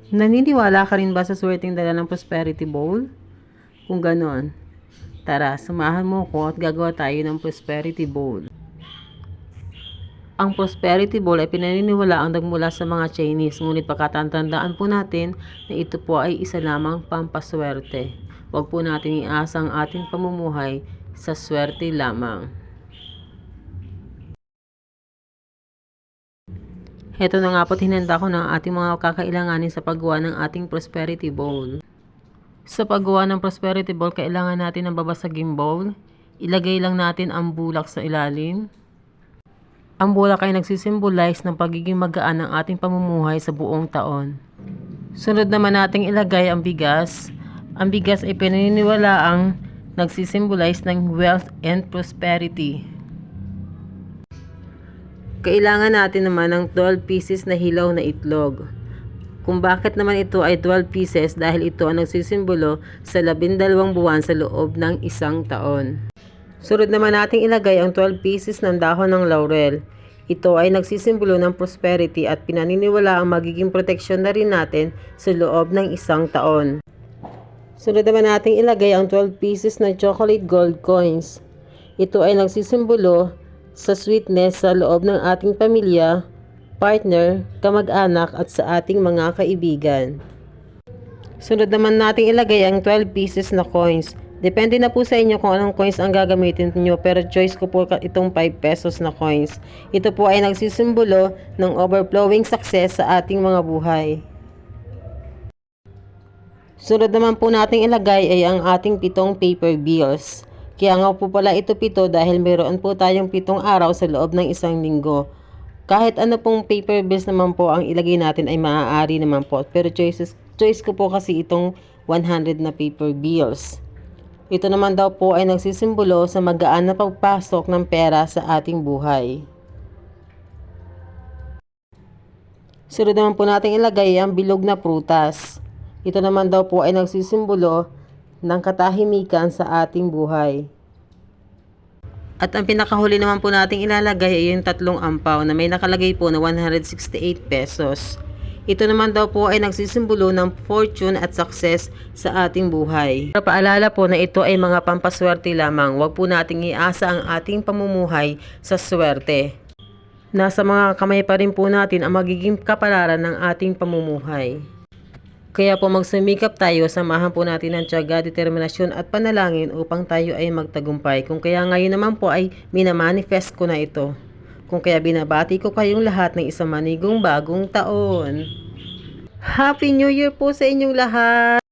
Naniniwala ka rin ba sa swerteng dala ng prosperity bowl? Kung ganon, tara, samahan mo ko at gagawa tayo ng prosperity bowl. Ang prosperity bowl ay pinaniniwalaang nagmula sa mga Chinese, ngunit pagkatandaan po natin na ito po ay isa lamang pampaswerte. Huwag po natin iasa ang ating pamumuhay sa swerte lamang. Heto na nga po't hinanda ko ng ating mga kakailanganin sa paggawa ng ating prosperity bowl. Sa paggawa ng prosperity bowl, kailangan natin ng babasaging bowl. Ilagay lang natin ang bulak sa ilalim. Ang bulak ay nagsisimbolize ng pagiging magaan ng ating pamumuhay sa buong taon. Sunod naman nating ilagay ang bigas. Ang bigas ay pinaniniwalaang nagsisimbolize ng wealth and prosperity. Kailangan natin naman ng 12 pieces na hilaw na itlog. Kung bakit naman ito ay 12 pieces, dahil ito ang nagsisimbolo sa 12 buwan sa loob ng isang taon. Sunod naman nating ilagay ang 12 pieces ng dahon ng laurel. Ito ay nagsisimbolo ng prosperity at pinaniniwala ang magiging proteksyon na rin natin sa loob ng isang taon. Sunod naman nating ilagay ang 12 pieces ng chocolate gold coins. Ito ay nagsisimbolo sa sweetness sa loob ng ating pamilya, partner, kamag-anak at sa ating mga kaibigan. Sunod naman nating ilagay ang 12 pieces na coins. Depende na po sa inyo kung anong coins ang gagamitin niyo, pero choice ko po itong 5 pesos na coins. Ito po ay nagsisimbolo ng overflowing success sa ating mga buhay. Sunod naman po nating ilagay ay ang ating 7 paper bills. Kaya nga po pala ito 7 dahil mayroon po tayong 7 araw sa loob ng isang linggo. Kahit ano pong paper bills naman po ang ilagay natin ay maaari naman po. Pero choice ko po kasi itong 100 na paper bills. Ito naman daw po ay nagsisimbolo sa magaan na pagpasok ng pera sa ating buhay. Sunod naman po natin ilagay ang bilog na prutas. Ito naman daw po ay nagsisimbolo ng katahimikan sa ating buhay. At ang pinakahuli naman po nating ilalagay ay yung 3 ampaw na may nakalagay po na 168 pesos. Ito naman daw po ay nagsisimbolo ng fortune at success sa ating buhay. Paalala po na ito ay mga pampaswerte lamang. Huwag po nating iasa ang ating pamumuhay sa swerte. Nasa mga kamay pa rin po natin ang magiging kapalaran ng ating pamumuhay. Kaya po magsumikap tayo, samahan po natin ang tiyaga, determinasyon at panalangin upang tayo ay magtagumpay. Kung kaya ngayon naman po ay minamanifest ko na ito. Kung kaya binabati ko kayong lahat ng isang manigong bagong taon. Happy New Year po sa inyong lahat!